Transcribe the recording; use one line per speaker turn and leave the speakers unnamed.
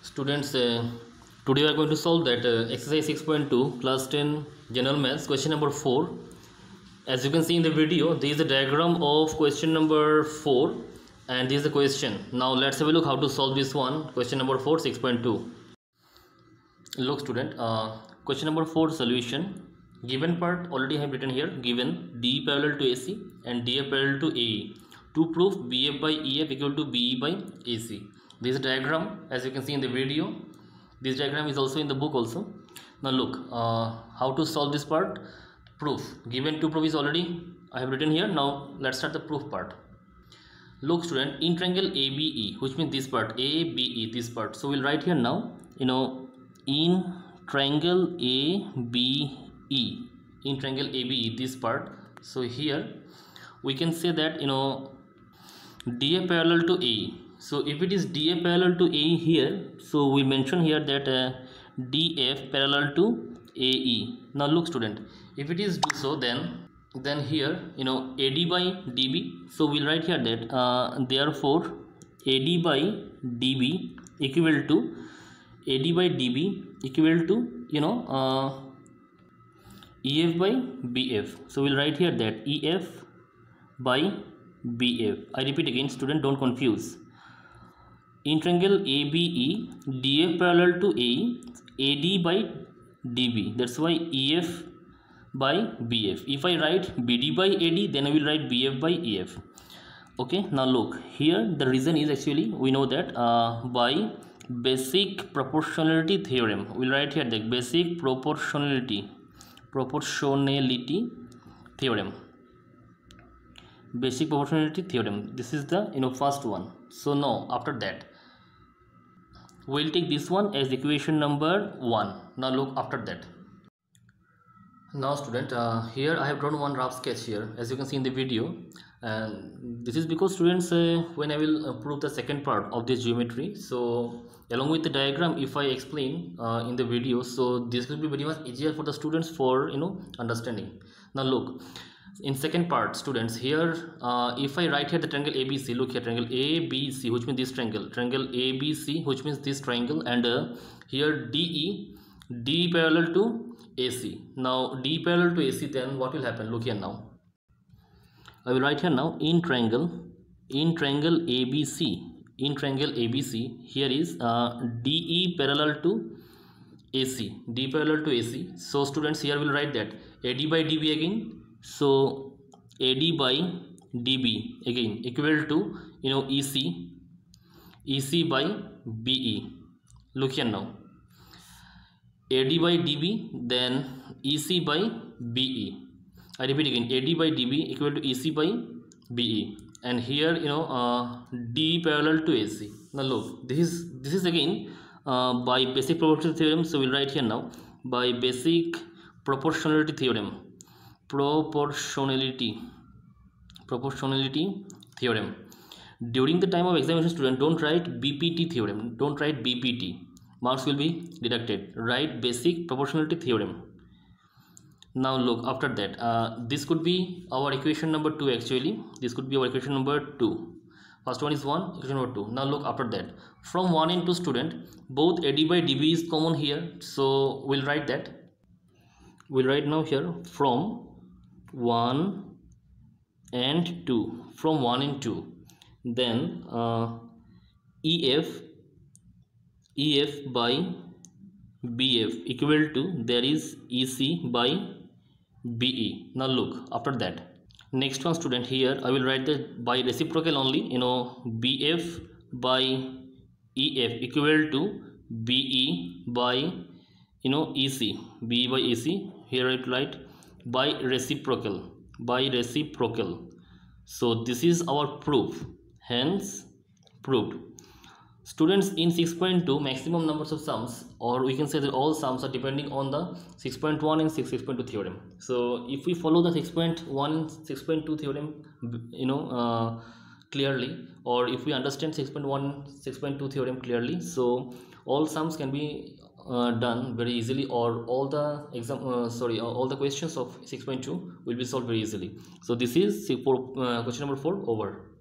Students, today we are going to solve that exercise 6.2 class 10 general maths question number 4. As you can see in the video, there is a diagram of question number 4 and this is the question. Now let's have a look how to solve this one, question number 4 6.2. Look student, question number 4 solution. Given part already I have written here, given D parallel to AC and DF parallel to AE. To prove BF by EF equal to BE by AC. This diagram, as you can see in the video, this diagram is also in the book also. Now look, how to solve this part. Proof, given to proof is already I have written here. Now let's start the proof part. Look student, in triangle ABE, which means this part ABE, this part. So we'll write here now, in triangle ABE, in triangle ABE, this part. So here we can say that DA parallel to AE. So if it is DA parallel to AE here, so we mention here that DF parallel to AE. Now look student, if it is do so, then here AD by DB. So we'll write here that therefore AD by DB equal to AD by DB equal to EF by BF. So we'll write here that EF by BF. I repeat again student, don't confuse. In triangle ABE, DF parallel to AE, AD by DB. That's why EF by BF. If I write BD by AD, then I will write BF by EF. Okay, now look, here the reason is actually we know that by basic proportionality theorem. We'll write here the basic proportionality theorem. Basic proportionality theorem. This is the first one. So now after that we'll take this one as equation number 1. Now look after that. Now student, here I have drawn one rough sketch here, as you can see in the video, and this is because students when I will prove the second part of this geometry, so along with the diagram if I explain in the video, so this will be very much easier for the students for understanding. Now look, in second part students, here if I write here the triangle ABC, look here, triangle ABC, which means this triangle ABC, which means this triangle, and here DE parallel to AC. Now D parallel to AC, then what will happen? Look here now, I will write here now in triangle ABC, here is DE parallel to AC, D parallel to AC. So students, here will write that AD by DB again. So AD by DB again equal to EC by BE. Look here now, AD by DB, then EC by BE. I repeat again, AD by DB equal to EC by BE, and here D parallel to AC. Now look, this is again by basic proportionality theorem. So we'll write here now by basic proportionality theorem. Proportionality theorem. During the time of examination, student, don't write BPT theorem, don't write BPT, marks will be deducted. Write basic proportionality theorem. Now look after that, this could be our equation number 2. Actually this could be our equation number 2. First one is 1, equation number 2. Now look after that, from 1 and 2 student, both AD by DB is common here, so we'll write that. We'll write now here from 1 and 2, from 1 and 2, then EF by BF equal to, there is EC by BE. Now look after that, next one student, here I will write that by reciprocal only, BF by EF equal to BE by EC, BE by EC. Here I write by reciprocal. So this is our proof, hence proved. Students, in 6.2 maximum numbers of sums, or we can say that all sums are depending on the 6.1 and 6.2 theorem. So if we follow the 6.1 and 6.2 theorem clearly, or if we understand 6.1 6.2 theorem clearly, so all sums can be done very easily, or all the all the questions of 6.2 will be solved very easily. So this is question number 4 over.